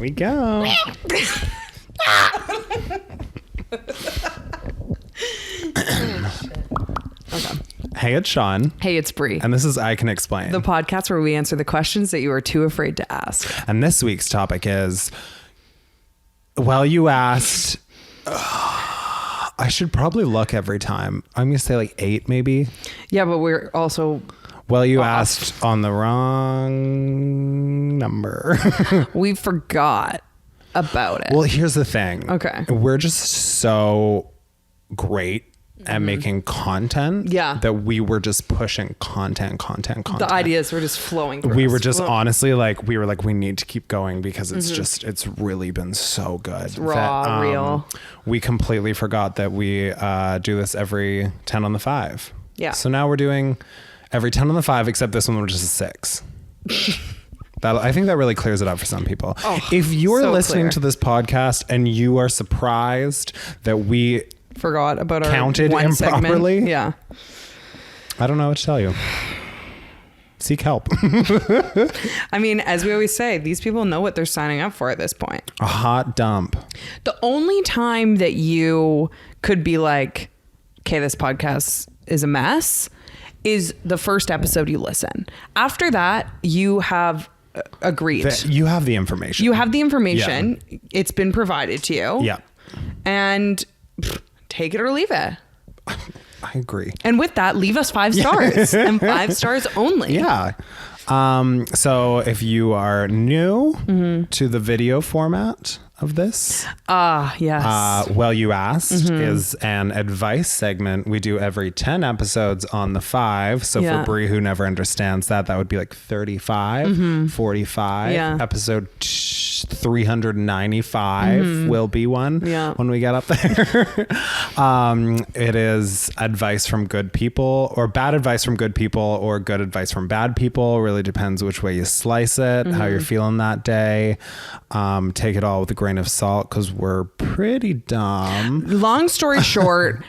we go. Okay. Hey, it's Sean. Hey, it's Bree. And this is I Can Explain. The podcast where we answer the questions that you are too afraid to ask. And this week's topic is, well, you asked... I should probably look every time. I'm going to say like 8 maybe. Yeah, but we're also... Well, you asked on the wrong number. We forgot about it. Well, here's the thing. Okay. We're just so great at making content. Yeah. That we were just pushing content. The ideas were just flowing through We us. were just honestly we need to keep going because it's really been so good. It's raw, real. We completely forgot that we do this every 10 on the 5. Yeah. So now we're doing every 10 on the 5, except this one, which is a 6. I think that really clears it up for some people. Oh, if you are so listening clear. to this podcast and you are surprised that we forgot about our counted one improperly, segment. Yeah. I don't know what to tell you. Seek help. I mean, as we always say, these people know what they're signing up for at this point. A hot dump. The only time that you could be like, okay, this podcast is a mess, is the first episode you listen. After that, you have agreed. You have the information. You have the information. Yeah. It's been provided to you. Yeah. And take it or leave it. I agree. And with that, leave us 5 stars and 5 stars only. Yeah. So if you are new to the video format of this, yes. Well, you asked is an advice segment we do every 10 episodes on the 5. So for Brie, who never understands that would be like 35, 45. Yeah. Episode 395 will be one when we get up there. It is advice from good people, or bad advice from good people, or good advice from bad people. Really depends which way you slice it, how you're feeling that day. Take it all with a grain of salt because we're pretty dumb. Long story short,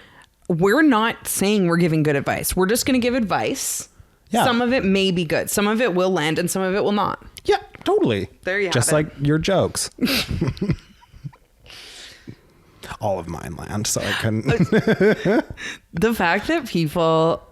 we're not saying we're giving good advice. We're just going to give advice. Yeah. Some of it may be good. Some of it will land and some of it will not. Yeah, totally. There you have Just it. like your jokes. All of mine land, so I couldn't. The fact that people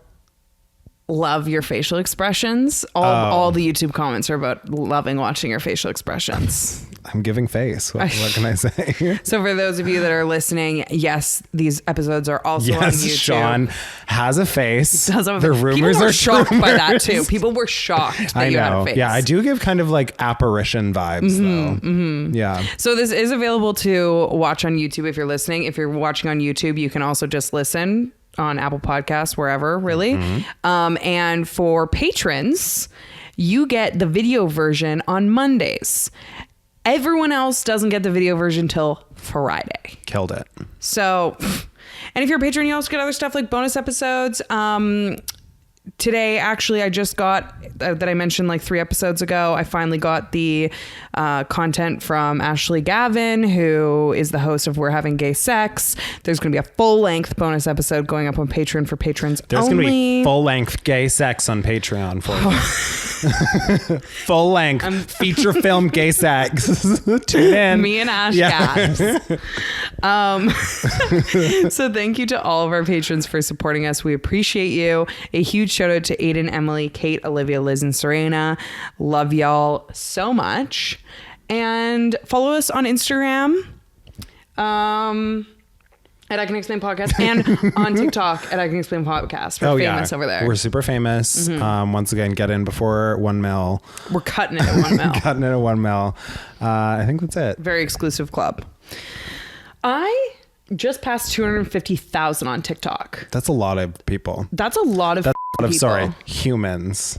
love your facial expressions, all the YouTube comments are about loving watching your facial expressions. I'm giving face. What can I say? So for those of you that are listening, yes, these episodes are also on YouTube. Sean has a face. Does have a the face. rumors People were are shocked rumors. by that too. People were shocked that you had a face. Yeah, I do give kind of like apparition vibes though. Yeah. So this is available to watch on YouTube if you're listening. If you're watching on YouTube, you can also just listen on Apple Podcasts, wherever, really. And for patrons, you get the video version on Mondays. Everyone else doesn't get the video version till Friday. Killed it. So, and if you're a patron, you also get other stuff like bonus episodes. Today, actually, I just got, that I mentioned like 3 episodes ago, I finally got the content from Ashley Gavin, who is the host of We're Having Gay Sex. There's going to be a full-length bonus episode going up on Patreon for patrons There's only. going to be full-length gay sex on Patreon for you. Full-length feature film gay sex. Tune in. Me and Ash Gaps. So thank you to all of our patrons for supporting us. We appreciate you. A huge shout out to Aiden, Emily, Kate, Olivia, Liz, and Serena. Love y'all so much. And follow us on Instagram at I Can Explain Podcast and on TikTok at I Can Explain Podcast. We're famous over there. We're super famous. Once again, get in before 1 mil. We're cutting it at 1 mil. Cutting it at 1 mil. I think that's it. Very exclusive club. I just passed 250,000 on TikTok. That's a lot of people. That's a lot of people. Humans.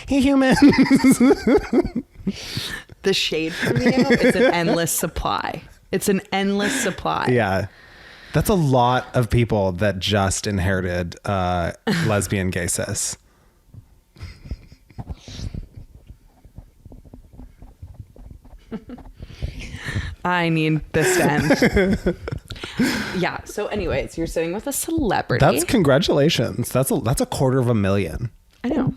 Hey, humans. The shade from you is an endless supply. It's an endless supply. Yeah. That's a lot of people that just inherited lesbian gay cis. I need this to end. Yeah. So anyways, you're sitting with a celebrity. That's congratulations. That's a $250,000. I know.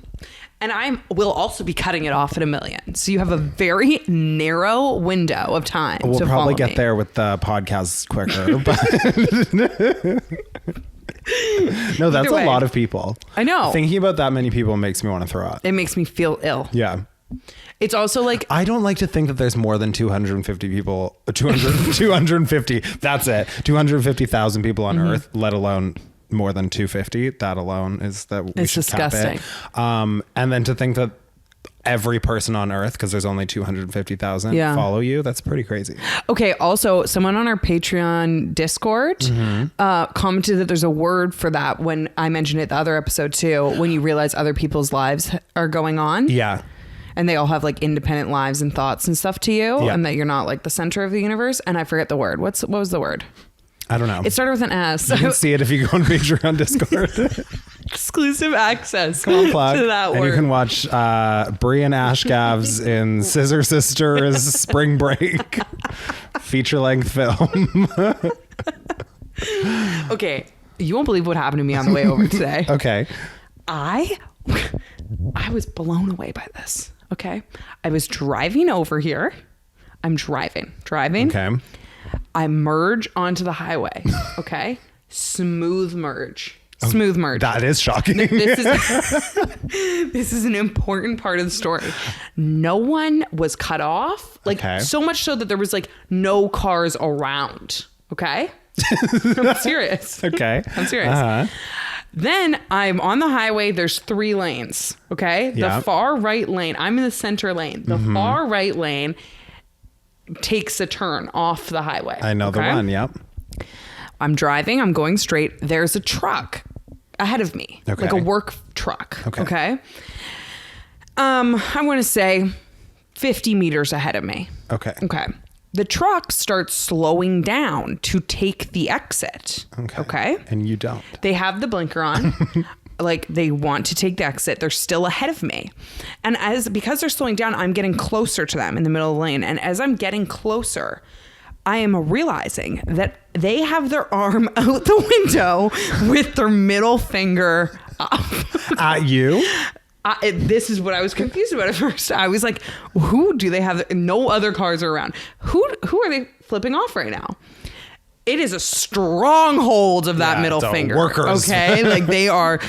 And I will also be cutting it off at 1 million. So you have a very narrow window of time. We'll to probably follow get me. there with the podcast quicker. But no, that's Either way. a lot of people. I know. Thinking about that many people makes me want to throw up. It makes me feel ill. Yeah. It's also like, I don't like to think that there's more than 250 people, 250, that's it. 250,000 people on Earth, let alone more than 250. That alone is that we It's should disgusting. cap it. And then to think that every person on Earth, because there's only 250,000 Yeah. follow you, that's pretty crazy. okay, also someone on our Patreon Discord commented that there's a word for that when I mentioned it the other episode too, when you realize other people's lives are going on. Yeah. And they all have like independent lives and thoughts and stuff to you, Yeah. and that you're not like the center of the universe. And I forget the word. What was the word? I don't know. It started with an S. You can see it if you go on Patreon Discord. Exclusive access Plug. to that And word. you can watch Brie and Ashgavs in Scissor Sisters Spring Break feature length film. Okay, you won't believe what happened to me on the way over today. Okay. I was blown away by this. Okay, I was driving over here. I'm driving. Okay. I merge onto the highway. Okay, smooth merge. Smooth merge. That is shocking. This is an important part of the story. No one was cut off. Like Okay. so much so that there was like no cars around. Okay. I'm serious. Okay. I'm serious. Uh-huh. Then I'm on the highway. There's 3 lanes. Okay. Yeah. The far right lane. I'm in the center lane. The far right lane takes a turn off the highway. I know the okay? one. Yep. I'm driving. I'm going straight. There's a truck ahead of me, Okay. like a work truck. Okay. I want to say 50 meters ahead of me. Okay. Okay. The truck starts slowing down to take the exit. Okay. And you don't. They have the blinker on. Like they want to take the exit. They're still ahead of me. And because they're slowing down, I'm getting closer to them in the middle of the lane. And as I'm getting closer, I am realizing that they have their arm out the window with their middle finger up. At you? This is what I was confused about at first. I was like, who do they have? No other cars are around. Who are they flipping off right now? It is a stronghold of that middle it's finger. workers. Okay. Like they are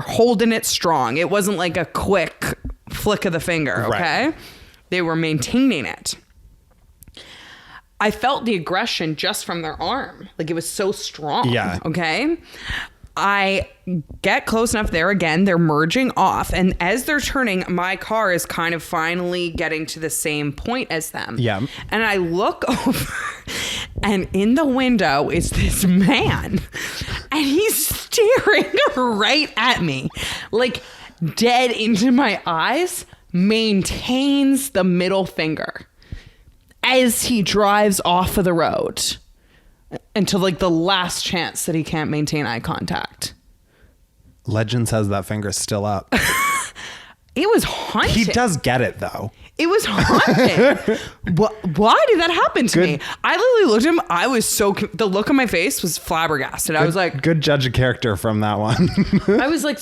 holding it strong. It wasn't like a quick flick of the finger. Okay. Right. They were maintaining it. I felt the aggression just from their arm. Like it was so strong. Yeah. Okay. I get close enough there again. They're merging off. And as they're turning, my car is kind of finally getting to the same point as them. Yeah. And I look over and in the window is this man and he's staring right at me, like dead into my eyes, maintains the middle finger as he drives off of the road until like the last chance that he can't maintain eye contact. Legend says that finger's still up. It was haunting. He does get it though. It was haunting. Why did that happen to me? I literally looked at him. I was the look on my face was flabbergasted. I was like, good judge of character from that one. I was like,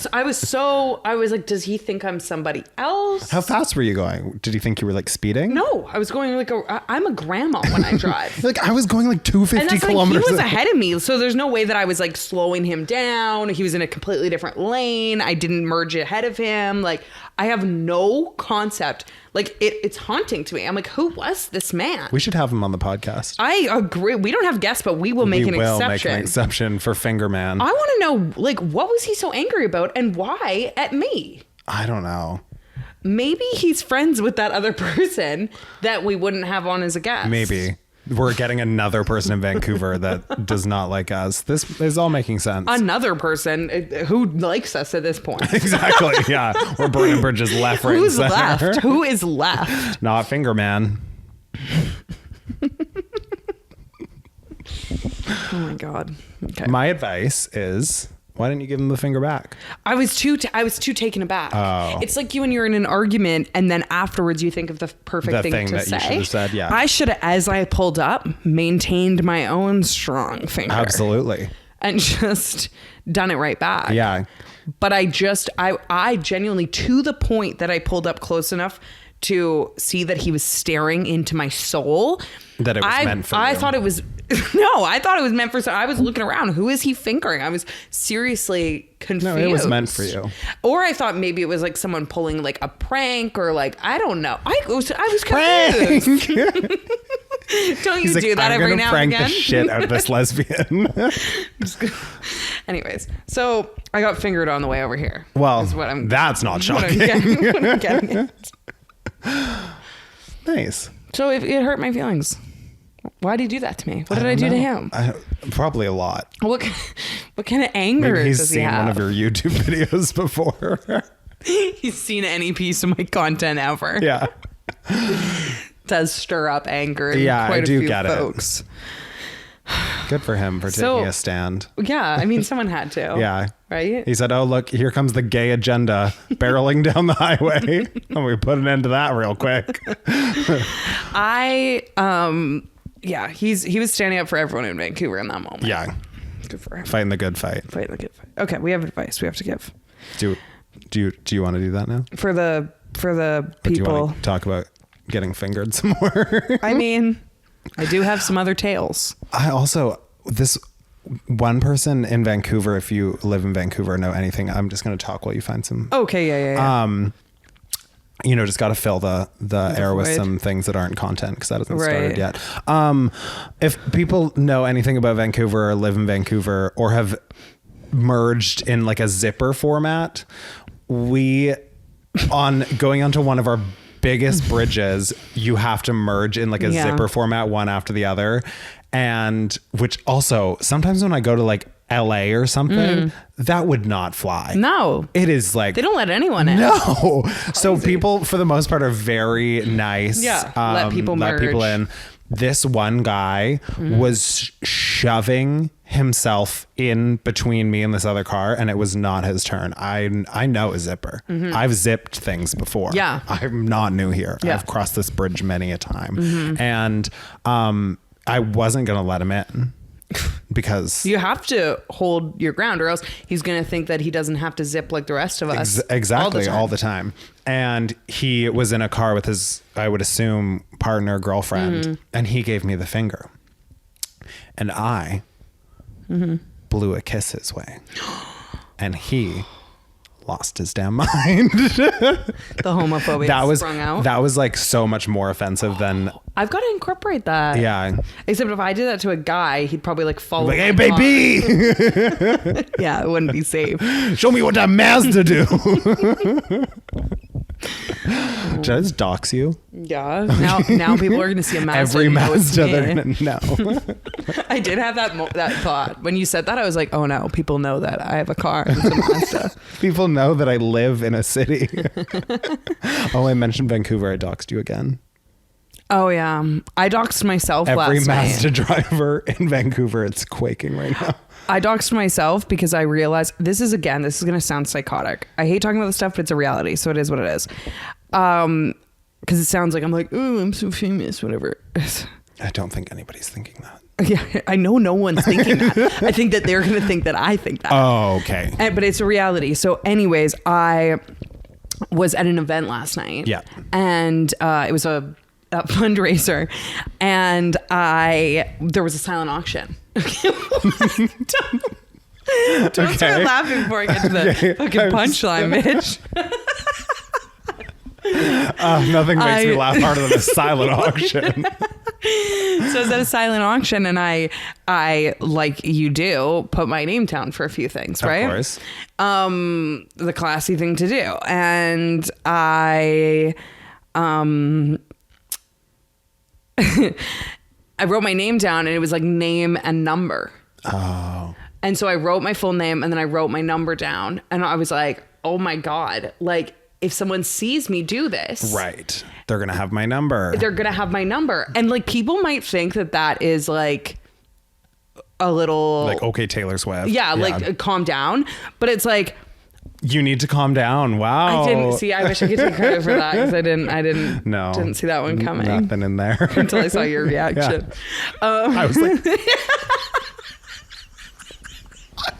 does he think I'm somebody else? How fast were you going? Did you think you were like speeding? No, I was going like I'm a grandma when I drive. Like I was going like 250 And that's kilometers. like, he was ahead of me. So there's no way that I was like slowing him down. He was in a completely different lane. I didn't merge ahead of him. Like I have no concept. Like it's haunting to me. I'm like, who was this man? We should have him on the podcast. I agree. We don't have guests, but we will make an exception. Make an exception for Finger Man. I want to know, like, what was he so angry about and why at me? I don't know. Maybe he's friends with that other person that we wouldn't have on as a guest. Maybe. We're getting another person in Vancouver that does not like us. This is all making sense. Another person who likes us at this point. Exactly. Yeah. We're burning bridges left, right, Who's and center. left? Who is left? Not Finger Man. Oh my God. Okay. My advice is, why didn't you give him the finger back? I was too taken aback. Oh. It's like you when you're in an argument and then afterwards you think of the perfect thing to that say. you should have said, yeah. I should have, as I pulled up, maintained my own strong finger. Absolutely. And just done it right back. Yeah. But I genuinely, to the point that I pulled up close enough to see that he was staring into my soul. That it was meant for you. I thought it was, no, I thought it was meant for, I was looking around. Who is he fingering? I was seriously confused. No, it was meant for you. Or I thought maybe it was like someone pulling like a prank or like, I don't know. I was confused. Don't you do that every now and again? I'm gonna prank the shit out of this lesbian. Anyways, so I got fingered on the way over here. Well, that's not shocking. What I'm getting at. Nice. So it hurt my feelings. Why did he do that to me? What did I do to him? Probably a lot. What kind of anger Maybe does he have? He's seen one of your YouTube videos before. He's seen any piece of my content ever. Yeah. Does stir up anger in yeah, quite I do a few get folks. It. Good for him for taking a stand. Yeah, I mean, someone had to. Yeah. Right? He said, oh, look, here comes the gay agenda barreling down the highway. And we put an end to that real quick. Yeah, he was standing up for everyone in Vancouver in that moment. Yeah. Good for him. Fighting the good fight. Okay, we have advice we have to give. Do you want to do that now? For the people. Do you want to talk about getting fingered some more? I mean, I do have some other tales. This one person in Vancouver, if you live in Vancouver or know anything, I'm just going to talk while you find some. Okay, yeah. Just got to fill the air with some things that aren't content because that hasn't started yet. If people know anything about Vancouver or live in Vancouver or have merged in like a zipper format, going onto one of our biggest bridges, you have to merge in like a zipper format one after the other. And which also sometimes when I go to like LA or something, that would not fly. No. It is like... They don't let anyone in. No. So people, for the most part, are very nice. Yeah. Let people in. This one guy was shoving himself in between me and this other car, and it was not his turn. I know a zipper. I've zipped things before. Yeah. I'm not new here. Yeah. I've crossed this bridge many a time. And I wasn't going to let him in. Because you have to hold your ground or else he's going to think that he doesn't have to zip like the rest of us. Exactly. All the time. And he was in a car with his, I would assume, partner, girlfriend, and he gave me the finger. And I blew a kiss his way. And he lost his damn mind. The homophobia sprung out. That was like so much more offensive than... I've got to incorporate that. Yeah. Except if I did that to a guy, he'd probably like follow like, hey, baby! Yeah, it wouldn't be safe. Show me what that Mazda do. Did I just dox you? Yeah. Now people are going to see a Mazda. Every Mazda they're going to know. I did have that thought. When you said that, I was like, oh no, people know that I have a car. It's a Mazda. People know that I live in a city. Oh, I mentioned Vancouver. I doxed you again. Oh yeah. I doxed myself last night. Every Mazda driver in Vancouver, it's quaking right now. I doxed myself because I realized this is going to sound psychotic. I hate talking about this stuff, but it's a reality. So it is what it is. Because it sounds like I'm like, oh, I'm so famous, whatever. I don't think anybody's thinking that. Yeah, I know no one's thinking that. I think that they're going to think that I think that. Oh, okay. But it's a reality. So anyways, I was at an event last night. Yeah. And it was a fundraiser, and there was a silent auction. Don't start laughing before I get to the fucking punchline, bitch. Nothing makes me laugh harder than a silent auction. So I was at a silent auction, and I like you do put my name down for a few things, right? Of course. The classy thing to do, and I wrote my name down, and it was like name and number. Oh. And so I wrote my full name, and then I wrote my number down, and I was like, oh my God, like if someone sees me do this, right, they're going to have my number. And like people might think that is like a little like, okay, Taylor Swift. Yeah. Like calm down. But it's like, you need to calm down. Wow. I didn't see. I wish I could take credit for that because I didn't see that one coming. Nothing in there until I saw your reaction. I was like,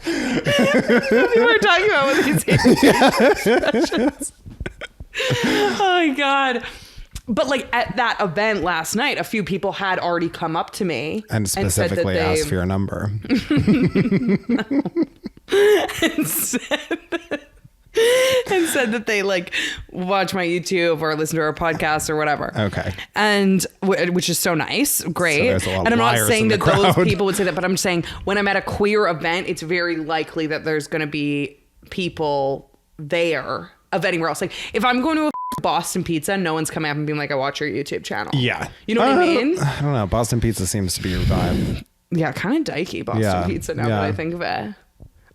We were talking about with these expressions. Oh my God. But like at that event last night, a few people had already come up to me and specifically asked for your number. and said that they like watch my YouTube or listen to our podcast or whatever. Okay. And which is so nice. Great. So and I'm not saying that those crowd. people would say that, but I'm saying when I'm at a queer event, it's very likely that there's going to be people there of anywhere else. Like if I'm going to a Boston Pizza, no one's coming up and being like, I watch your YouTube channel. Yeah. You know what I mean? I don't know. Boston Pizza seems to be your vibe. Yeah, kind of dykey Boston Pizza now that I think of it.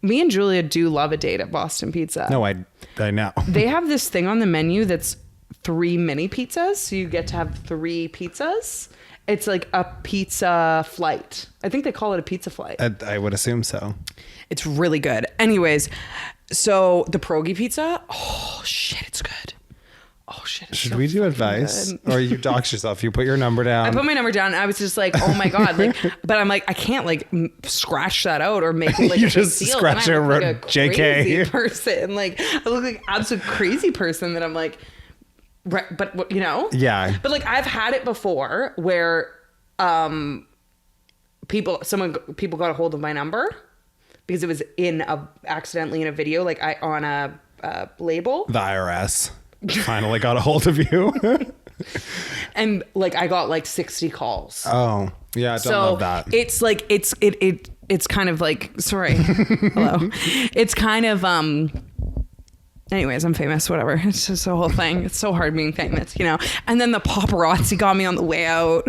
Me and Julia do love a date at Boston Pizza. No, I know. They have this thing on the menu that's 3 mini pizzas. So you get to have 3 pizzas. It's like a pizza flight. I think they call it a pizza flight. I would assume so. It's really good. Anyways, so the pierogi pizza. Oh, shit, it's good. Oh, shit. Should we do advice? Or you dox yourself? You put your number down. I put my number down and I was just like, oh my God. Like, but I'm like, I can't like scratch that out or make it like you a just big deal. scratch it, like a JK. crazy person. Like, I look like an absolute crazy person that I'm like, right, but you know? Yeah. But like, I've had it before where people got a hold of my number because it was accidentally in a video, like on a label. The IRS finally got a hold of you. And like I got like 60 calls. Oh, yeah, I don't love that. It's like it's kind of like, sorry. Hello. It's kind of anyways, I'm famous, whatever. It's just a whole thing. It's so hard being famous, you know. And then the paparazzi got me on the way out.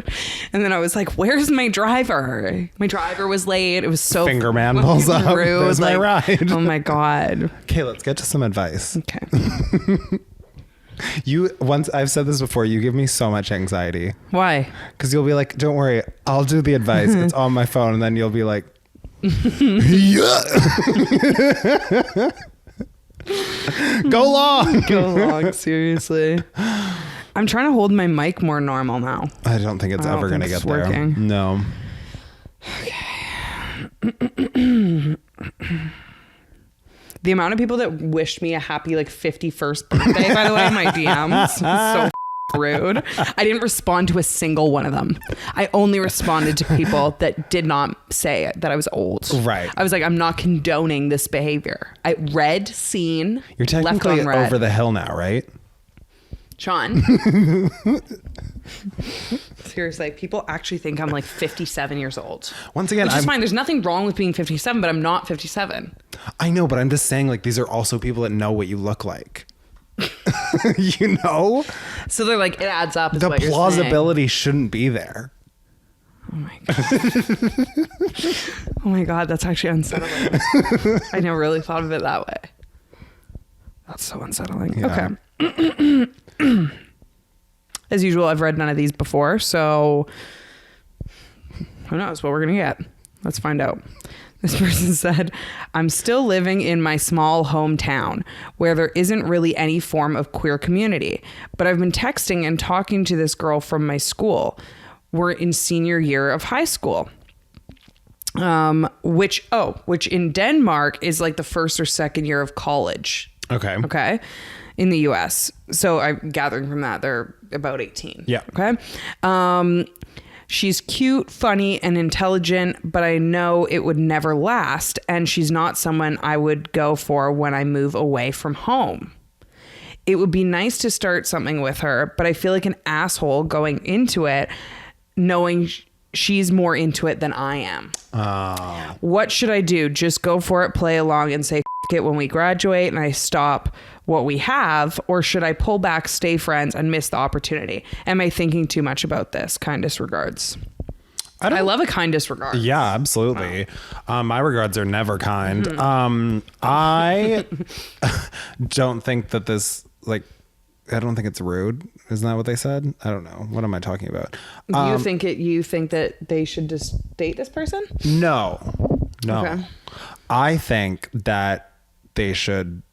And then I was like, where's my driver? My driver was late. It was so Finger man pulls up. rude. There's my ride. Oh my God. Okay, let's get to some advice. Okay. Once I've said this before, you give me so much anxiety. Why? Because you'll be like, don't worry, I'll do the advice. It's on my phone. And then you'll be like, yeah. Go long, seriously. I'm trying to hold my mic more normal now. I don't think it's ever going to get there. Working. No. Okay. The amount of people that wished me a happy like 51st birthday, by the way, in my DMs, so rude. I didn't respond to a single one of them. I only responded to people that did not say that I was old. Right. I was like, I'm not condoning this behavior. I read, seen, You're technically left unread. over the hill now, right? Sean. Seriously, people actually think I'm like 57 years old. Once again, which is fine. There's nothing wrong with being 57, but I'm not 57. I know, but I'm just saying, like, these are also people that know what you look like. You know? So they're like, it adds up. Is the what you're plausibility shouldn't be there. Oh my God. Oh my God, that's actually unsettling. I never really thought of it that way. That's so unsettling. Yeah. Okay. As usual, I've read none of these before, so who knows what we're gonna get. Let's find out. This person said, I'm still living in my small hometown where there isn't really any form of queer community, but I've been texting and talking to this girl from my school. We're in senior year of high school. Which in Denmark is like the first or second year of college. Okay. In the US. So I'm gathering from that they're about 18. Yeah. Okay. She's cute, funny, and intelligent, but I know it would never last. And she's not someone I would go for when I move away from home. It would be nice to start something with her, but I feel like an asshole going into it, knowing she's more into it than I am. What should I do? Just go for it, play along, and say F it when we graduate and I stop what we have? Or should I pull back, stay friends, and miss the opportunity? Am I thinking too much about this? Kindest regards. I love a kind disregard. Yeah, absolutely. Wow. My regards are never kind. Mm-hmm. I don't think that this, like, I don't think it's rude. Isn't that what they said? I don't know. What am I talking about? You think that they should just date this person? No. Okay. I think that they should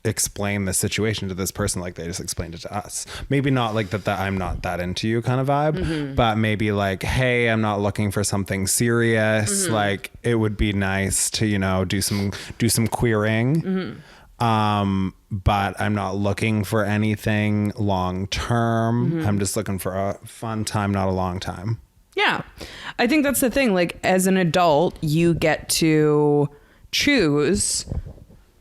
explain the situation to this person like they just explained it to us. Maybe not like that I'm not that into you kind of vibe, but maybe like, hey, I'm not looking for something serious. Like it would be nice to, you know, do some queering. But I'm not looking for anything long term. I'm just looking for a fun time, not a long time. Yeah. I think that's the thing. Like as an adult, you get to choose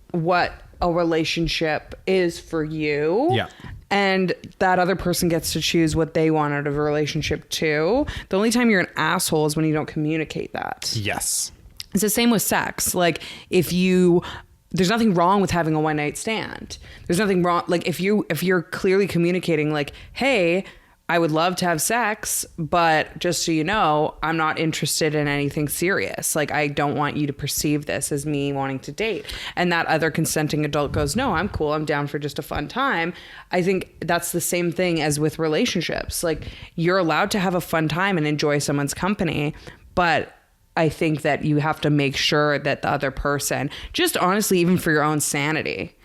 what a relationship is for you. Yeah. And that other person gets to choose what they want out of a relationship too. The only time you're an asshole is when you don't communicate that. Yes. It's the same with sex. Like there's nothing wrong with having a one night stand. There's nothing wrong. Like if you're clearly communicating like, hey, I would love to have sex, but just so you know, I'm not interested in anything serious. Like, I don't want you to perceive this as me wanting to date. And that other consenting adult goes, no, I'm cool. I'm down for just a fun time. I think that's the same thing as with relationships. Like, you're allowed to have a fun time and enjoy someone's company, but I think that you have to make sure that the other person, just honestly, even for your own sanity,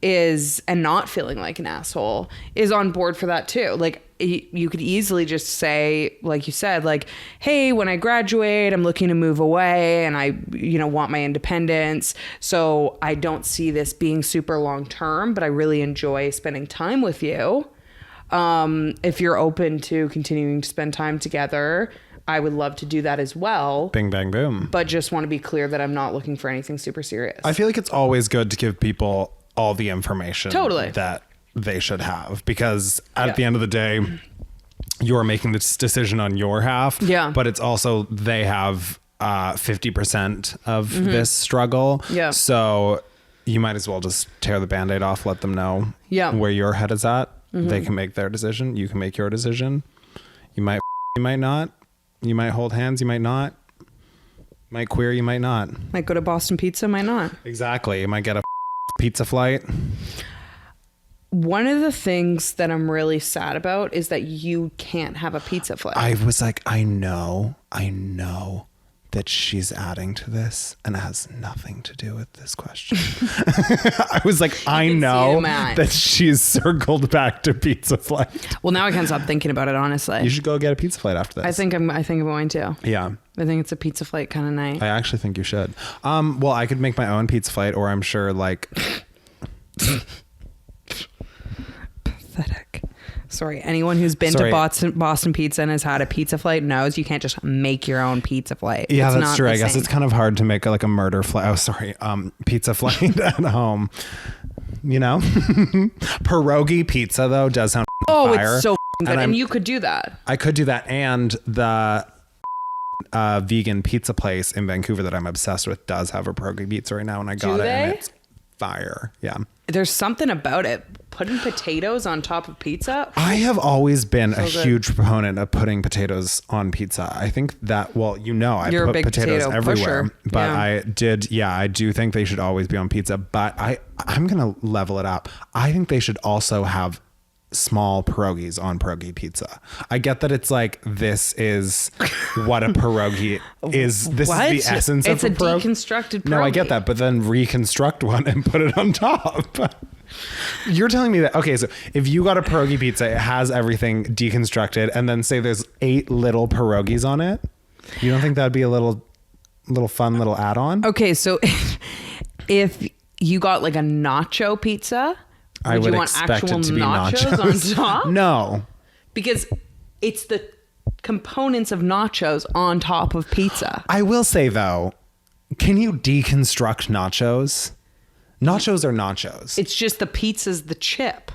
and not feeling like an asshole, is on board for that too. Like, you could easily just say, like you said, like, hey, when I graduate, I'm looking to move away and I, you know, want my independence. So I don't see this being super long term, but I really enjoy spending time with you. If you're open to continuing to spend time together, I would love to do that as well. Bing, bang, boom. But just want to be clear that I'm not looking for anything super serious. I feel like it's always good to give people all the information Totally. that they should have, because at the end of the day, you're making this decision on your half. Yeah. But it's also, they have 50% of this struggle. Yeah. So you might as well just tear the Band-Aid off, let them know where your head is at. They can make their decision. You can make your decision. You might not. You might hold hands. You might not. Might queer. You might not. Might go to Boston Pizza. Might not. Exactly. You might get a pizza flight. One of the things that I'm really sad about is that you can't have a pizza flight. I was like, I know that she's adding to this and it has nothing to do with this question. I was like, I know that she's circled back to pizza flight. Well, now I can't stop thinking about it, honestly. You should go get a pizza flight after this. I think I'm going to. Yeah. I think it's a pizza flight kind of night. I actually think you should. Well, I could make my own pizza flight, or I'm sure like pathetic. Sorry, anyone who's been to Boston Pizza and has had a pizza flight knows you can't just make your own pizza flight. Yeah, that's true. I guess it's kind of hard to make like a murder flight. Oh, sorry. Pizza flight at home. You know? Pierogi pizza though does sound fire. It's so good. And you could do that. I could do that. And the vegan pizza place in Vancouver that I'm obsessed with does have a pierogi pizza right now, and I got it and it's fire. Yeah. There's something about it. Putting potatoes on top of pizza. I have always been a huge proponent of putting potatoes on pizza. I think that, well, you know, I put potatoes everywhere, but I do think they should always be on pizza, but I'm going to level it up. I think they should also have small pierogies on pierogi pizza. I get that it's like, this is what a pierogi is. This is the essence of a pierogi. It's a deconstructed pierogi. No, I get that, but then reconstruct one and put it on top. You're telling me that, okay, so if you got a pierogi pizza, it has everything deconstructed, and then say there's 8 little pierogis on it, you don't think that'd be a little fun little add-on? Okay, so if you got like a nacho pizza, I would expect it to be nachos on top? No. Because it's the components of nachos on top of pizza. I will say though, can you deconstruct nachos? Nachos are nachos. It's just the pizza's the chip.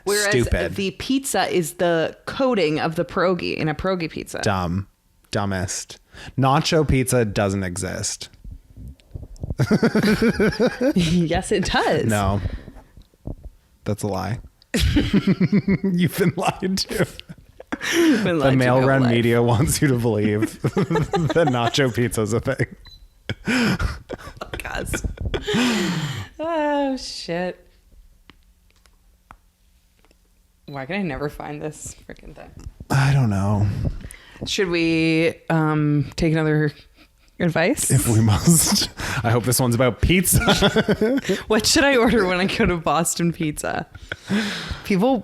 Whereas the pizza is the coating of the pierogi in a pierogi pizza. Dumbest. Nacho pizza doesn't exist. Yes, it does. No. That's a lie. You've been lied to. The mail run media wants you to believe that nacho pizza is a thing. Oh shit. Why can I never find this freaking thing? I don't know. Should we take another Advice? If we must. I hope this one's about pizza. What should I order when I go to Boston Pizza? People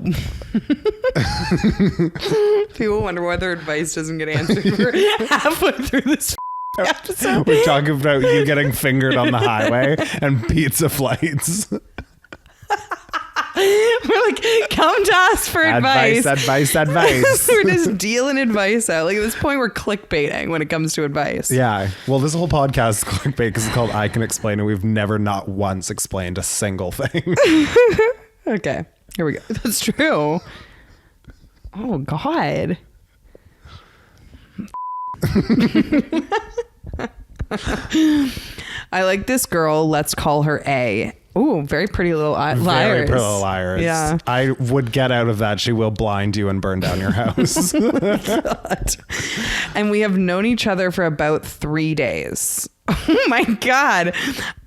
wonder why their advice doesn't get answered for halfway through this episode. We're talking about you getting fingered on the highway and pizza flights. We're like, come to us for advice. Advice. We're just dealing advice out. Like at this point, we're clickbaiting when it comes to advice. Yeah. Well, this whole podcast is clickbait because it's called I Can Explain, and we've never not once explained a single thing. Okay. Here we go. That's true. Oh, God. I like this girl. Let's call her A. Ooh, very pretty little liars. Very pretty little liars. Yeah. I would get out of that. She will blind you and burn down your house. God. And we have known each other for about 3 days. Oh my God.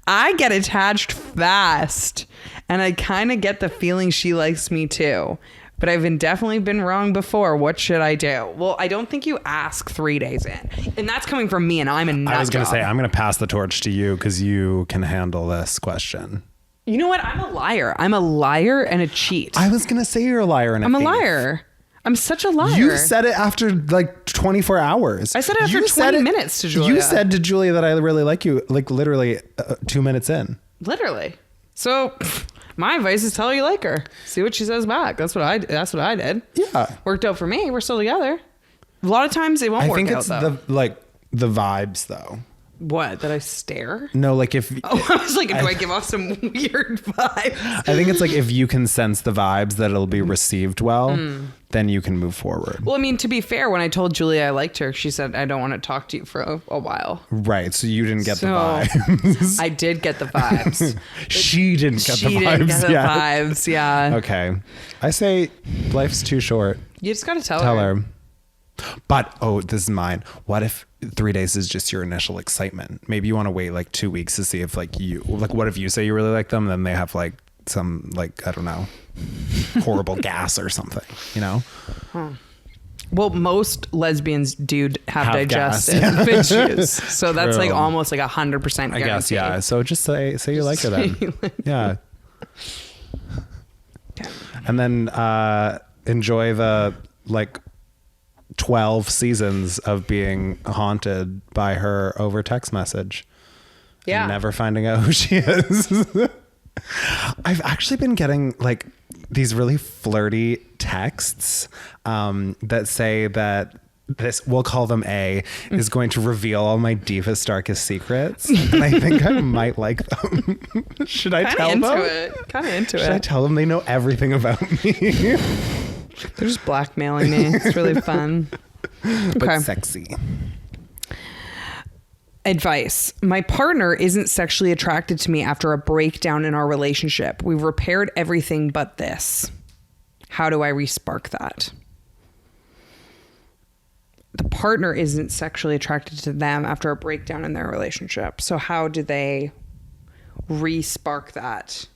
I get attached fast. And I kind of get the feeling she likes me too. But I've definitely been wrong before. What should I do? Well, I don't think you ask 3 days in. And that's coming from me, and I'm a nut I was going to job. say, I'm going to pass the torch to you because you can handle this question. You know what? I'm a liar. I'm a liar and a cheat. I was going to say you're a liar and a I'm a thief. liar. I'm such a liar. You said it after like 24 hours. I said it after 20 minutes to Julia. You said to Julia that I really like you, like literally 2 minutes in. Literally. So my advice is tell her you like her. See what she says back. That's what I did. Yeah. Worked out for me. We're still together. A lot of times it won't work out. I think it's though. the vibes though. What? That I stare? No, like if... Oh, I was like, do I give off some weird vibes? I think it's like if you can sense the vibes that it'll be received well, then you can move forward. Well, I mean, to be fair, when I told Julia I liked her, she said, I don't want to talk to you for a while. Right. So you didn't get the vibes. I did get the vibes. She didn't get the vibes. She didn't get the vibes, yeah. Okay. I say life's too short. You just got to tell her. But, this is mine. What if 3 days is just your initial excitement? Maybe you want to wait like 2 weeks to see if what if you say you really like them, then they have like some, like, I don't know, horrible gas or something, you know? Huh. Well, most lesbians do have digestive gas, yeah. issues. So that's like almost like 100% guarantee. I guess, yeah. So just say you like her then. Yeah. And then enjoy the like 12 seasons of being haunted by her over text message. Yeah. And never finding out who she is. I've actually been getting like these really flirty texts that say that this, we'll call them A, is going to reveal all my deepest, darkest secrets. And I think I might like them. Should I tell them? Kind of into it. Should I tell them they know everything about me? They're just blackmailing me. It's really fun. But sexy. Advice. My partner isn't sexually attracted to me after a breakdown in our relationship. We've repaired everything but this. How do I re-spark that? The partner isn't sexually attracted to them after a breakdown in their relationship. So how do they re-spark that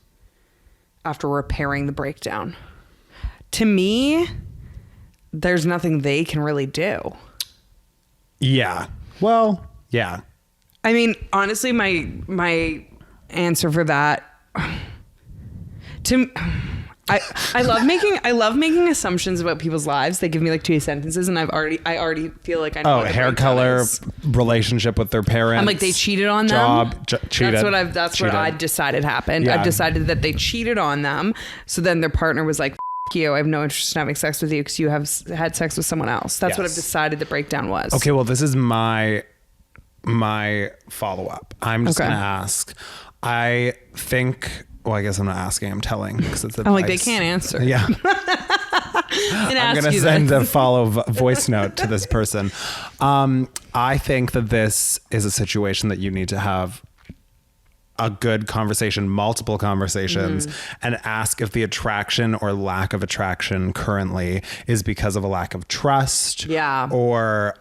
after repairing the breakdown? To me, there's nothing they can really do. Yeah. Well, yeah. I mean, honestly, my answer for that I love making assumptions about people's lives. They give me like 2 sentences and I already feel like I know. Oh, hair color, relationship with their parents. I'm like, they cheated on them. Cheated. That's what I decided happened. Yeah. I decided that they cheated on them. So then their partner was like, F you, I have no interest in having sex with you because you have had sex with someone else. That's what I've decided the breakdown was. Okay, well, this is my follow-up. I'm just going to ask. I think... Well, I guess I'm not asking. I'm telling because it's advice. I'm like, they can't answer. Yeah. I'm going to send a follow voice note to this person. I think that this is a situation that you need to have a good conversation, multiple conversations, and ask if the attraction or lack of attraction currently is because of a lack of trust. Yeah. Or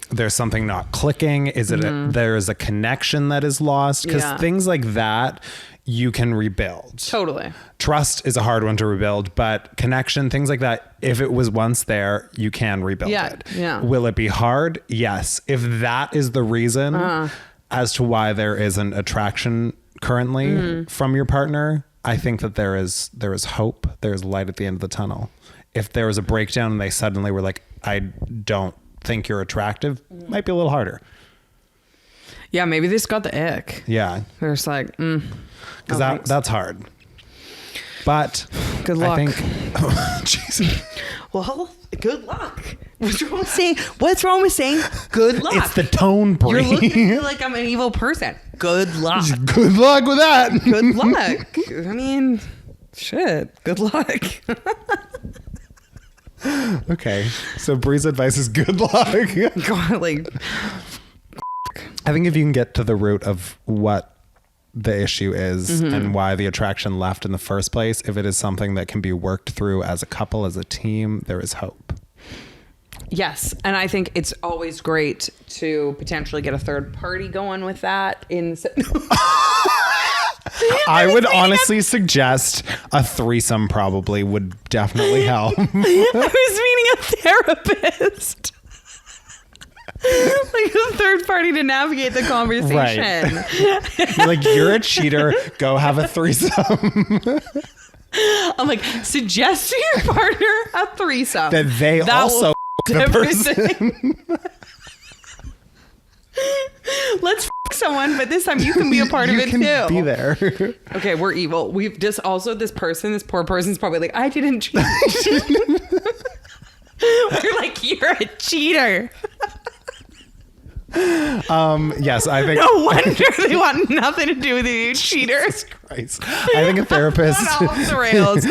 there's something not clicking. Is it there is a connection that is lost? Because things like that you can rebuild. Totally. Trust is a hard one to rebuild, but connection, things like that, if it was once there, you can rebuild it. Yeah. Will it be hard? Yes. If that is the reason as to why there isn't attraction currently from your partner, I think that there is hope. There's light at the end of the tunnel. If there was a breakdown and they suddenly were like, I don't think you're attractive, might be a little harder. Yeah, maybe they just got the ick. Yeah. They're just like, because that's hard. But good luck. I think, jeez. Well, good luck. What's wrong with saying good luck? It's the tone, Brie. You're looking at me like I'm an evil person. Good luck. Good luck with that. Good luck. I mean, shit. Good luck. Okay. So Brie's advice is good luck. God, like, I think if you can get to the root of what the issue is and why the attraction left in the first place, if it is something that can be worked through as a couple, as a team, there is hope. yes. And I think it's always great to potentially get a third party going with that. I would honestly suggest a threesome probably would definitely help. I was meaning a therapist. Like a third party to navigate the conversation. Right. Like, you're a cheater. Go have a threesome. I'm like, suggest to your partner a threesome. That they also the person. Let's someone, but this time you can be a part of it too. You can be there. Okay, we're evil. We've just also this poor person's probably like, I didn't cheat. We're like, you're a cheater. Yes, I think. No wonder they want nothing to do with you, cheaters. Christ. I think a therapist. I've gone off the rails.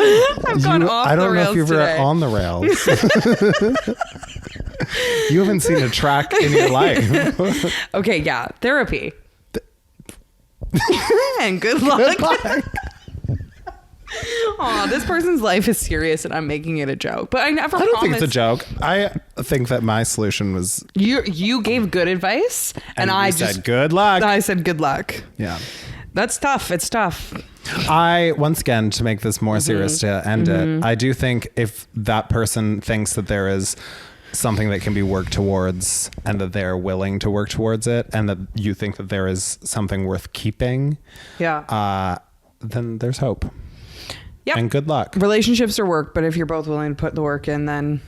I've gone off the rails. I don't know if you've today. ever on the rails. You haven't seen a track in your life. Okay, yeah, therapy. And good luck. Oh, this person's life is serious, and I'm making it a joke. But I don't think it's a joke. I think that my solution was you gave good advice, and I just said good luck. I said good luck. Yeah, that's tough. It's tough. I once again, to make this more serious to end it, I do think if that person thinks that there is something that can be worked towards and that they're willing to work towards it, and that you think that there is something worth keeping, then there's hope. Yep. And good luck. Relationships are work, but if you're both willing to put the work in, then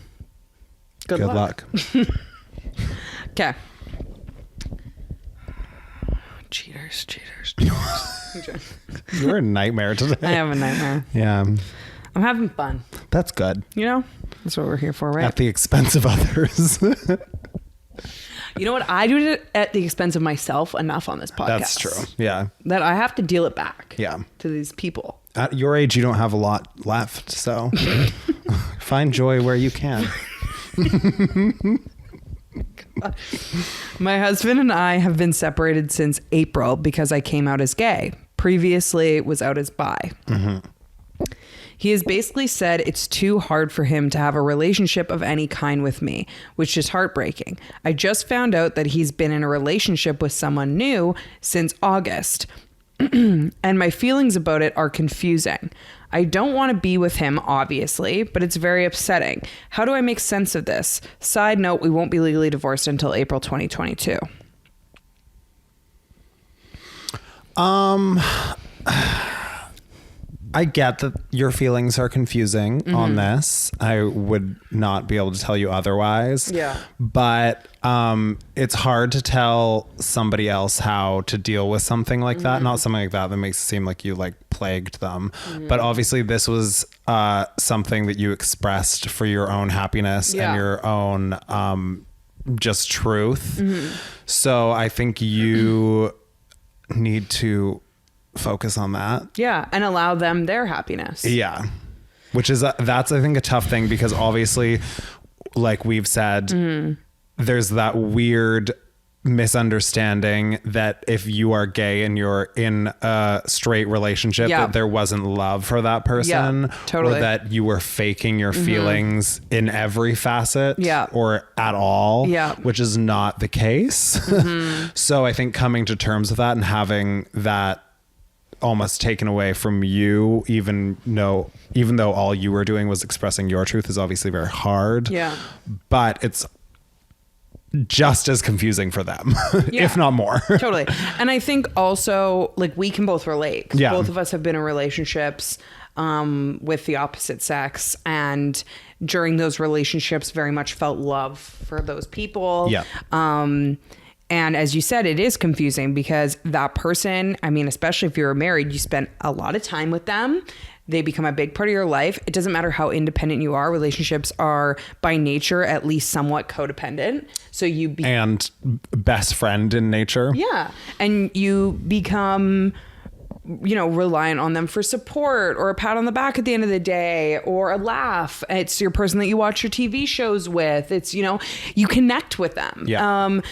good luck. Okay. Cheaters. You're a nightmare today. I have a nightmare. Yeah. I'm having fun. That's good. You know? That's what we're here for, right? At the expense of others. You know what? I do it at the expense of myself enough on this podcast. That's true. Yeah. That I have to deal it back. Yeah. To these people. At your age, you don't have a lot left, so find joy where you can. My husband and I have been separated since April because I came out as gay. Previously, was out as bi. He has basically said it's too hard for him to have a relationship of any kind with me, which is heartbreaking. I just found out that he's been in a relationship with someone new since August. And my feelings about it are confusing. I don't want to be with him, obviously, but it's very upsetting. How do I make sense of this? Side note, we won't be legally divorced until April 2022. I get that your feelings are confusing on this. I would not be able to tell you otherwise. Yeah. But it's hard to tell somebody else how to deal with something like that. Not something like that makes it seem like you like plagued them. But obviously this was something that you expressed for your own happiness and your own just truth. So I think you need to focus on that. Yeah, and allow them their happiness. Yeah. Which is, that's, I think, a tough thing because obviously, like we've said, there's that weird misunderstanding that if you are gay and you're in a straight relationship, that there wasn't love for that person, totally. or that you were faking your feelings in every facet, or at all, which is not the case. So I think coming to terms with that and having that almost taken away from you, even though all you were doing was expressing your truth, is obviously very hard. But it's just as confusing for them, if not more. Totally. And I think also, like, we can both relate. Both of us have been in relationships with the opposite sex, and during those relationships very much felt love for those people. And as you said, it is confusing because that person, I mean, especially if you're married, you spend a lot of time with them. They become a big part of your life. It doesn't matter how independent you are. Relationships are by nature at least somewhat codependent. So and best friend in nature. Yeah. And you become, you know, reliant on them for support or a pat on the back at the end of the day or a laugh. It's your person that you watch your TV shows with. It's, you know, you connect with them.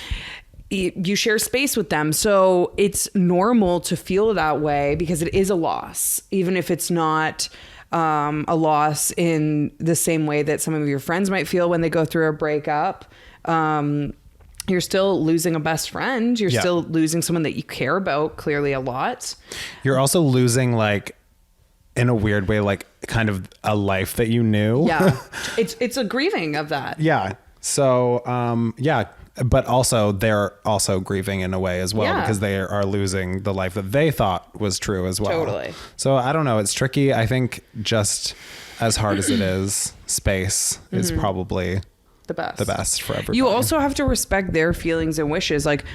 You share space with them. So it's normal to feel that way because it is a loss, even if it's not a loss in the same way that some of your friends might feel when they go through a breakup. You're still losing a best friend. You're still losing someone that you care about clearly a lot. You're also losing, like, in a weird way, like kind of a life that you knew. It's a grieving of that. So, but also they're also grieving in a way as well because they are losing the life that they thought was true as well. Totally. So I don't know. It's tricky. I think just as hard as it is, space is probably the best for everybody. You also have to respect their feelings and wishes. Like,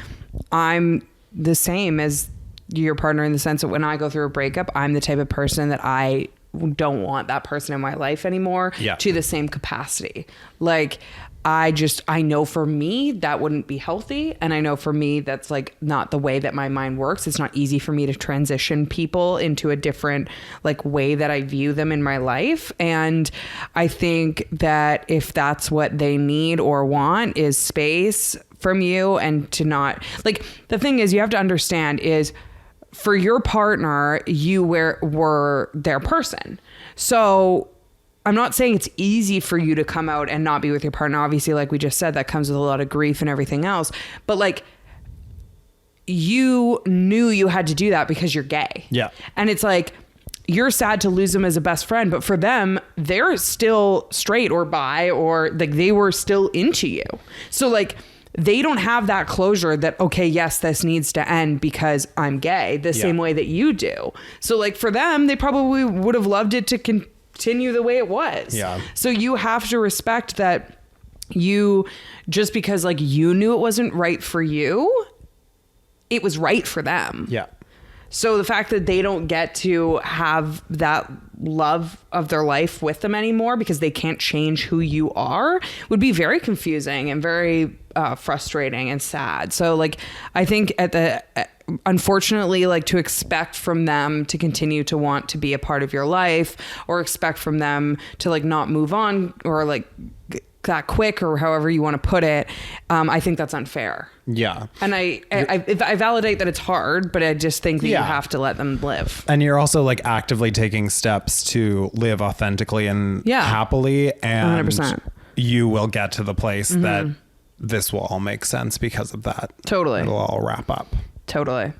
I'm the same as your partner in the sense that when I go through a breakup, I'm the type of person that I don't want that person in my life anymore to the same capacity. Like, I know for me that wouldn't be healthy. And I know for me, that's like not the way that my mind works. It's not easy for me to transition people into a different like way that I view them in my life. And I think that if that's what they need or want is space from you and to not like, the thing is you have to understand is for your partner, you were their person. So I'm not saying it's easy for you to come out and not be with your partner. Obviously, like we just said, that comes with a lot of grief and everything else. But like, you knew you had to do that because you're gay. And it's like, you're sad to lose them as a best friend, but for them, they're still straight or bi or like they were still into you. So like, they don't have that closure that, okay, yes, this needs to end because I'm gay the same way that you do. So like for them, they probably would have loved it to continue the way it was. So you have to respect that you, just because like you knew it wasn't right for you, it was right for them. So the fact that they don't get to have that love of their life with them anymore because they can't change who you are would be very confusing and very frustrating and sad. So like, I think unfortunately, like to expect from them to continue to want to be a part of your life or expect from them to like not move on or like that quick or however you want to put it. I think that's unfair. And I validate that it's hard, but I just think that you have to let them live. And you're also like actively taking steps to live authentically and happily. And 100%. You will get to the place that this will all make sense because of that. Totally. It'll all wrap up. Totally.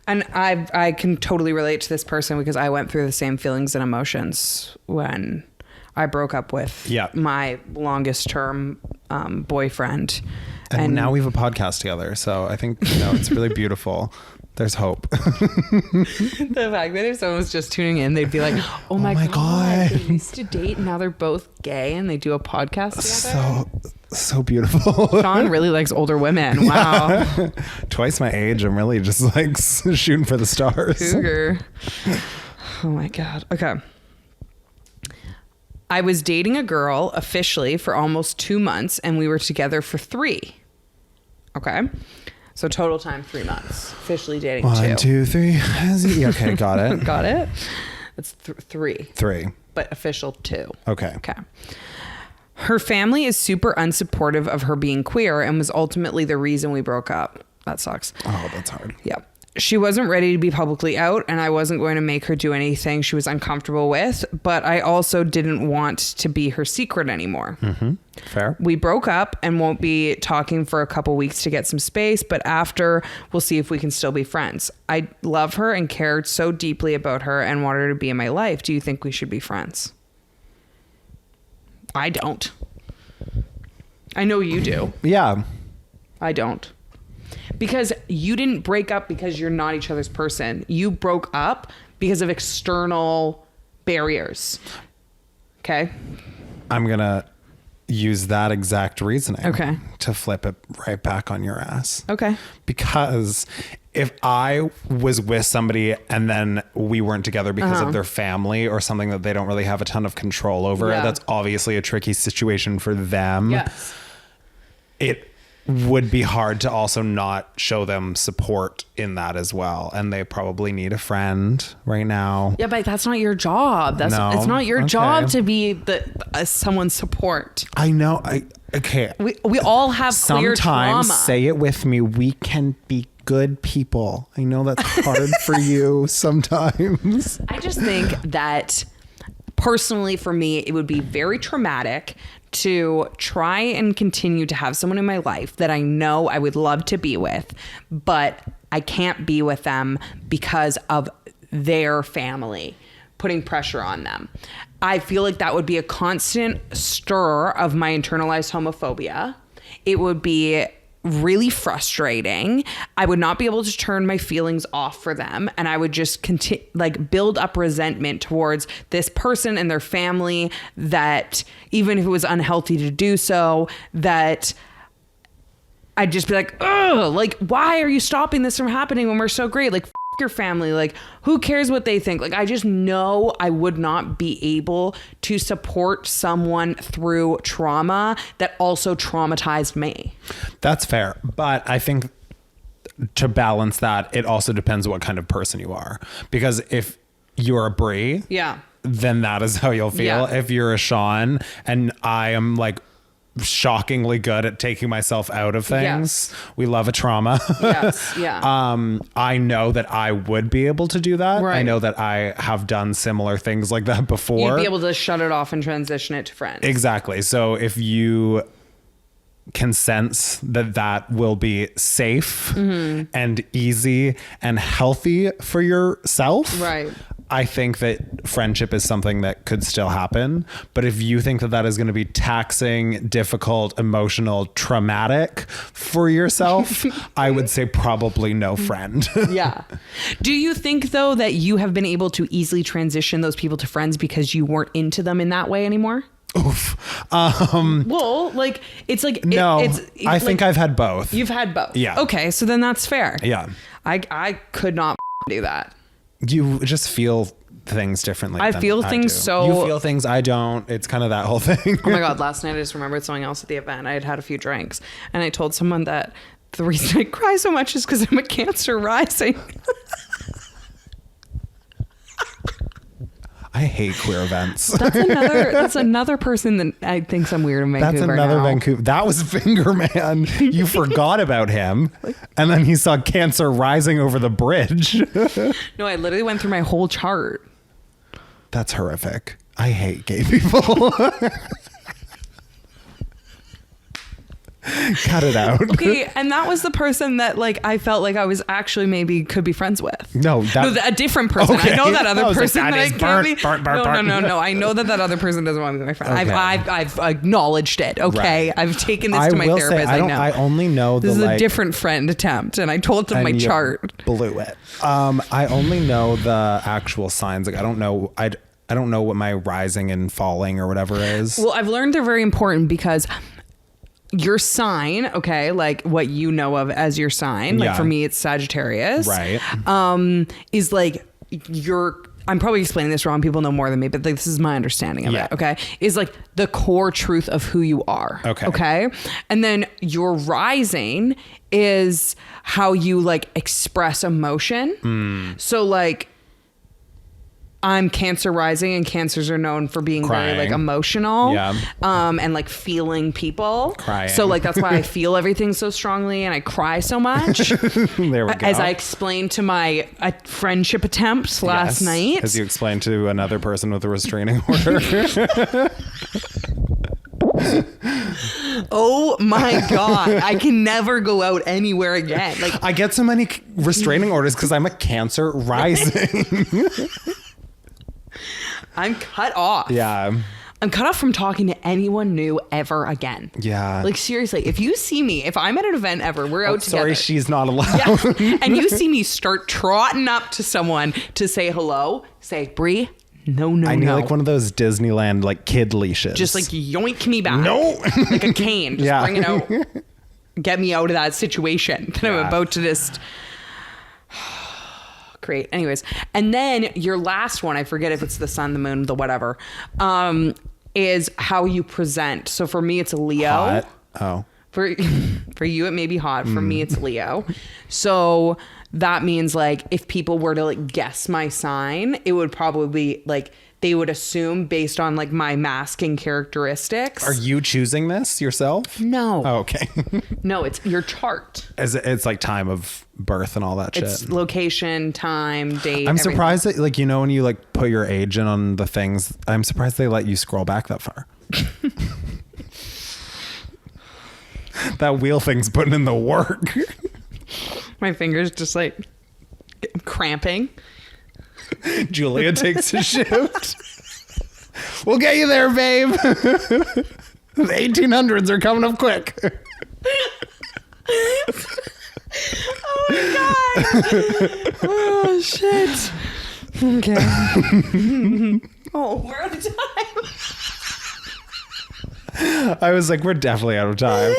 And I can totally relate to this person because I went through the same feelings and emotions when I broke up with my longest term boyfriend. And now we have a podcast together. So I think, it's really beautiful. There's hope. The fact that if someone was just tuning in, they'd be like, oh my God, they used to date and now they're both gay and they do a podcast together. So beautiful. Sean really likes older women. Wow. Twice my age. I'm really just like shooting for the stars. Cougar. Oh my God. Okay. I was dating a girl officially for almost 2 months and we were together for 3. Okay. So total time 3 months. Officially dating 2. 1, 2, 3. Okay, got it. Got it? That's 3. 3. But official 2. Okay. Her family is super unsupportive of her being queer and was ultimately the reason we broke up. That sucks. Oh, that's hard. Yeah. She wasn't ready to be publicly out, and I wasn't going to make her do anything she was uncomfortable with, but I also didn't want to be her secret anymore. Mm-hmm. Fair. We broke up and won't be talking for a couple weeks to get some space, but after, we'll see if we can still be friends. I love her and cared so deeply about her and wanted her to be in my life. Do you think we should be friends? I don't. I know you do. Yeah. I don't. Because you didn't break up because you're not each other's person. You broke up because of external barriers. Okay? I'm going to use that exact reasoning to flip it right back on your ass. Okay. Because if I was with somebody and then we weren't together because of their family or something that they don't really have a ton of control over, that's obviously a tricky situation for them. Yes. It would be hard to also not show them support in that as well. And they probably need a friend right now. Yeah, but that's not your job. It's not your job to be someone's support. I know. We all have clear trauma. Sometimes, say it with me, we can be good people. I know that's hard for you sometimes. I just think that personally for me, it would be very traumatic to try and continue to have someone in my life that I know I would love to be with, but I can't be with them because of their family putting pressure on them. I feel like that would be a constant stir of my internalized homophobia. It would be really frustrating. I would not be able to turn my feelings off for them, and I would just build up resentment towards this person and their family, that even if it was unhealthy to do so, that I'd just be like, ugh, like, why are you stopping this from happening when we're so great? Like, your family, like, who cares what they think? Like, I just know I would not be able to support someone through trauma that also traumatized me. That's fair. But I think to balance that, it also depends what kind of person you are. Because if you're a Brie, then that is how you'll feel. If you're a Sean and I am like shockingly good at taking myself out of things. We love a trauma. I know that I would be able to do that. I know that I have done similar things like that before. You'd be able to shut it off and transition it to friends. Exactly. So if you can sense that will be safe and easy and healthy for yourself, I think that friendship is something that could still happen. But if you think that is going to be taxing, difficult, emotional, traumatic for yourself, I would say probably no friend. Do you think, though, that you have been able to easily transition those people to friends because you weren't into them in that way anymore? Oof. Well, like, it's like... No, I think I've had both. You've had both? Yeah. Okay, so then that's fair. Yeah. I could not do that. You just feel things differently. I feel things so... You feel things, I don't. It's kind of that whole thing. Oh my God, last night I just remembered something else at the event. I had had a few drinks and I told someone that the reason I cry so much is because I'm a Cancer rising. I hate queer events. That's another person that I think I'm weird in Vancouver. That's another Vancouver. That was Finger Man. You forgot about him. And then he saw Cancer rising over the bridge. No, I literally went through my whole chart. That's horrific. I hate gay people. Cut it out. Okay, and that was the person that like I felt like I was actually maybe could be friends with. No, a different person. Okay. I know that other person like, that I can't be. No. I know that other person doesn't want to be my friend. Okay. I've acknowledged it. Okay, I've taken this to my therapist. I only know this is a different friend attempt, and I told them my chart. Blew it. I only know the actual signs. Like I don't know. I don't know what my rising and falling or whatever is. Well, I've learned they're very important because your sign, okay, like what you know of as your sign, like for me it's Sagittarius, right? Is like I'm probably explaining this wrong. People know more than me, but like, this is my understanding of it. Okay, is like the core truth of who you are. Okay, and then your rising is how you like express emotion. So like, I'm Cancer rising, and Cancers are known for being Crying. very like emotional, Yeah. and like feeling people. Crying. So like that's why I feel everything so strongly, and I cry so much. There we go. As I explained to my friendship attempts last night. As you explained to another person with a restraining order. Oh my God. I can never go out anywhere again. Like I get so many restraining orders because I'm a Cancer rising. I'm cut off. Yeah. I'm cut off from talking to anyone new ever again. Yeah. Like seriously, if you see me, if I'm at an event ever, we're out together. Sorry, she's not allowed. Yeah. And you see me start trotting up to someone to say hello, say, Brie, no. I need like one of those Disneyland like kid leashes. Just like yoink me back. No. Like a cane. Just Yeah. bring it out. Get me out of that situation that I'm about to just create. Anyways. And then your last one, I forget if it's the sun, the moon, the whatever, is how you present. So for me, it's a Leo. Hot. Oh. For you, it may be hot. For me, it's Leo. So that means like if people were to like guess my sign, it would probably be like they would assume based on like my masking characteristics. Are you choosing this yourself? No. Oh, okay. No, it's your chart. It's like time of birth and all that shit. It's location, time, date. I'm everything. surprised that like, you know, when you like put your age in on the things, I'm surprised they let you scroll back that far. That wheel thing's putting in the work. My fingers just like cramping. Julia takes a shift. We'll get you there, babe. The 1800s are coming up quick. Oh my God. Oh shit. Okay. Oh, we're out of time. I was like, we're definitely out of time.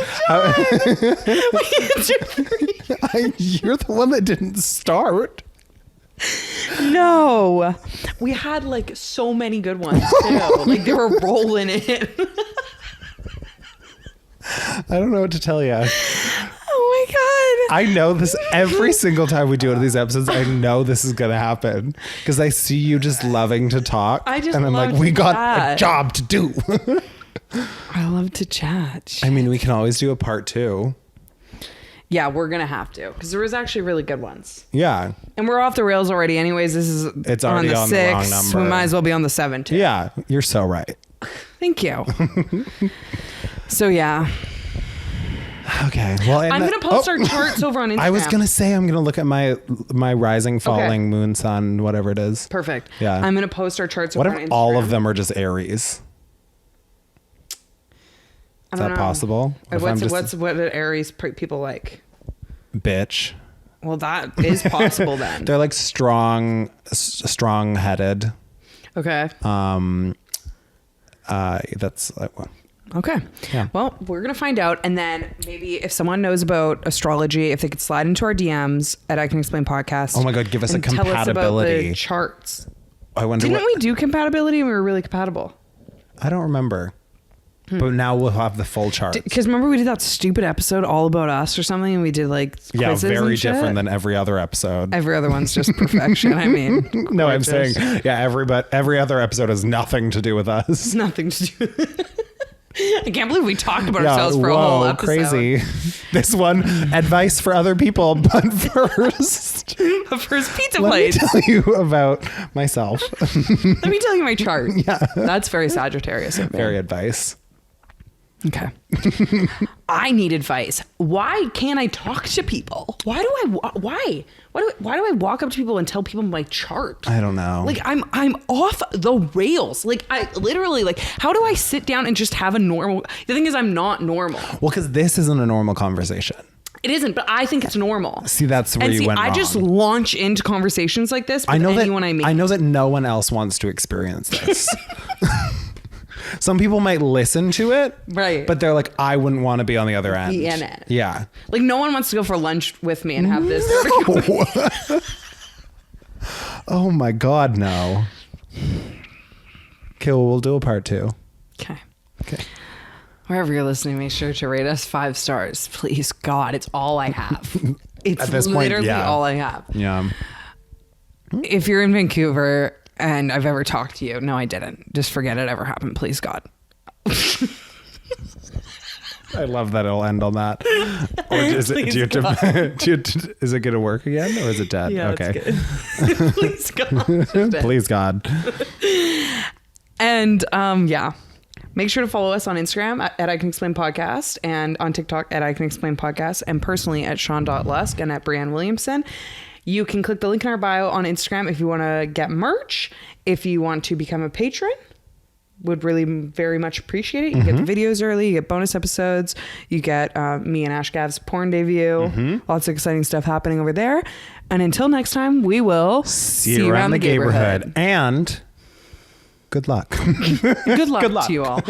You're the one that didn't start. No, we had like so many good ones too. Like they were rolling in. I don't know what to tell you. Oh my God. I know this every single time we do one of these episodes. I know this is going to happen because I see you just loving to talk. And I'm like, we got a job to do. I love to chat. I mean, we can always do a part 2. Yeah, we're going to have to because there was actually really good ones. Yeah. And we're off the rails already. Anyways, It's already on the wrong 6. number. We might as well be on the 7 too. Yeah, you're so right. Thank you. So yeah. Okay. Well, I'm going to post our charts over on Instagram. I was going to say, I'm going to look at my rising, falling, moon, sun, whatever it is. Perfect. Yeah. I'm going to post our charts What over on if Instagram. all of them are just Aries? Is that possible? What do Aries people like? Bitch. Well, that is possible then. They're like strong headed. Okay. That's like what. Okay. Yeah. Well, we're going to find out. And then maybe if someone knows about astrology, if they could slide into our DMs at I Can Explain Podcast. Oh my God, give us a tell us about compatibility the charts. I wonder Didn't we do compatibility and we were really compatible? I don't remember. But now we'll have the full chart. Because remember we did that stupid episode all about us or something and we did like quizzes very and shit? different than every other episode. Every other one's just perfection. I mean, No, I'm gorgeous. saying, every other episode has nothing to do with us. It's nothing to do with it. I can't believe we talked about ourselves for a whole episode. Crazy. This one, advice for other people, but first, But first, pizza let me plates. tell you about myself. Let me tell you my chart. Yeah. That's very Sagittarius of me. Very advice. Okay. I need advice. Why can't I talk to people? Why do I walk up to people and tell people my chart? I don't know. Like I'm off the rails. Like I literally like how do I sit down and just have a normal? The thing is I'm not normal. Well, because this isn't a normal conversation. It isn't, but I think it's normal. See, that's where you went wrong. I just launch into conversations like this with anyone I meet. I know that no one else wants to experience this. Some people might listen to it, right? But they're like, I wouldn't want to be on the other end. Yeah. Like no one wants to go for lunch with me and have this. No. Oh my God, no. Okay, well, we'll do a part 2. Okay. Okay. Wherever you're listening, make sure to rate us 5 stars. Please, God, it's all I have. It's At this point, literally yeah. all I have. Yeah. If you're in Vancouver, and I've ever talked to you. No, I didn't. Just forget it ever happened. Please, God. I love that it'll end on that. Or is it going to work again, or is it dead? Yeah, okay. Please, God. Please, God. And yeah. Make sure to follow us on Instagram at I Can Explain Podcast, and on TikTok at I Can Explain Podcast, and personally at Sean.Lusk and at Brianne Williamson. You can click the link in our bio on Instagram if you want to get merch. If you want to become a patron, would really very much appreciate it. You get the videos early, you get bonus episodes, you get me and Ash Gav's porn debut, lots of exciting stuff happening over there. And until next time, we will see you around the neighborhood. And good luck. Good luck to you all.